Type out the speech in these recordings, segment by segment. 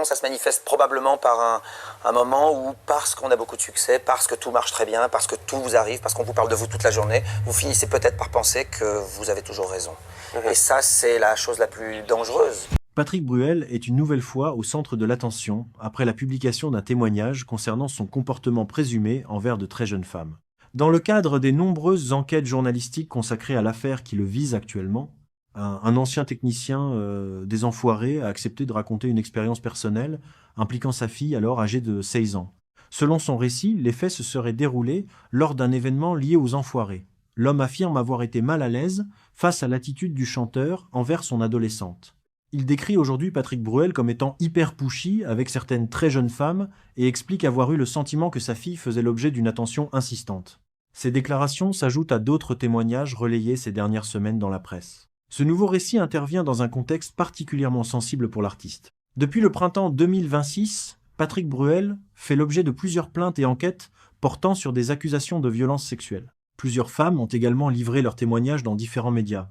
Ça se manifeste probablement par un moment où, parce qu'on a beaucoup de succès, parce que tout marche très bien, parce que tout vous arrive, parce qu'on vous parle de vous toute la journée, vous finissez peut-être par penser que vous avez toujours raison. Et ça, c'est la chose la plus dangereuse. Patrick Bruel est une nouvelle fois au centre de l'attention après la publication d'un témoignage concernant son comportement présumé envers de très jeunes femmes. Dans le cadre des nombreuses enquêtes journalistiques consacrées à l'affaire qui le vise actuellement, un ancien technicien des Enfoirés a accepté de raconter une expérience personnelle impliquant sa fille alors âgée de 16 ans. Selon son récit, les faits se seraient déroulés lors d'un événement lié aux Enfoirés. L'homme affirme avoir été mal à l'aise face à l'attitude du chanteur envers son adolescente. Il décrit aujourd'hui Patrick Bruel comme étant hyper pushy avec certaines très jeunes femmes et explique avoir eu le sentiment que sa fille faisait l'objet d'une attention insistante. Ces déclarations s'ajoutent à d'autres témoignages relayés ces dernières semaines dans la presse. Ce nouveau récit intervient dans un contexte particulièrement sensible pour l'artiste. Depuis le printemps 2026, Patrick Bruel fait l'objet de plusieurs plaintes et enquêtes portant sur des accusations de violences sexuelles. Plusieurs femmes ont également livré leurs témoignages dans différents médias.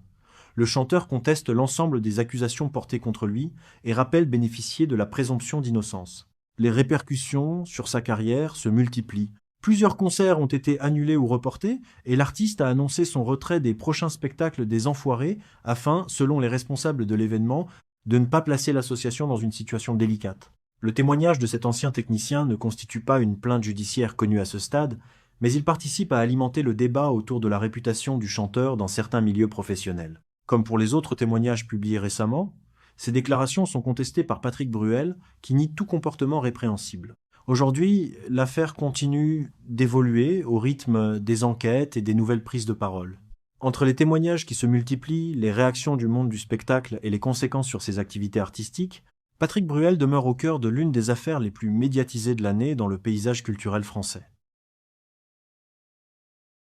Le chanteur conteste l'ensemble des accusations portées contre lui et rappelle bénéficier de la présomption d'innocence. Les répercussions sur sa carrière se multiplient. Plusieurs concerts ont été annulés ou reportés et l'artiste a annoncé son retrait des prochains spectacles des Enfoirés afin, selon les responsables de l'événement, de ne pas placer l'association dans une situation délicate. Le témoignage de cet ancien technicien ne constitue pas une plainte judiciaire connue à ce stade, mais il participe à alimenter le débat autour de la réputation du chanteur dans certains milieux professionnels. Comme pour les autres témoignages publiés récemment, ces déclarations sont contestées par Patrick Bruel, qui nie tout comportement répréhensible. Aujourd'hui, l'affaire continue d'évoluer au rythme des enquêtes et des nouvelles prises de parole. Entre les témoignages qui se multiplient, les réactions du monde du spectacle et les conséquences sur ses activités artistiques, Patrick Bruel demeure au cœur de l'une des affaires les plus médiatisées de l'année dans le paysage culturel français.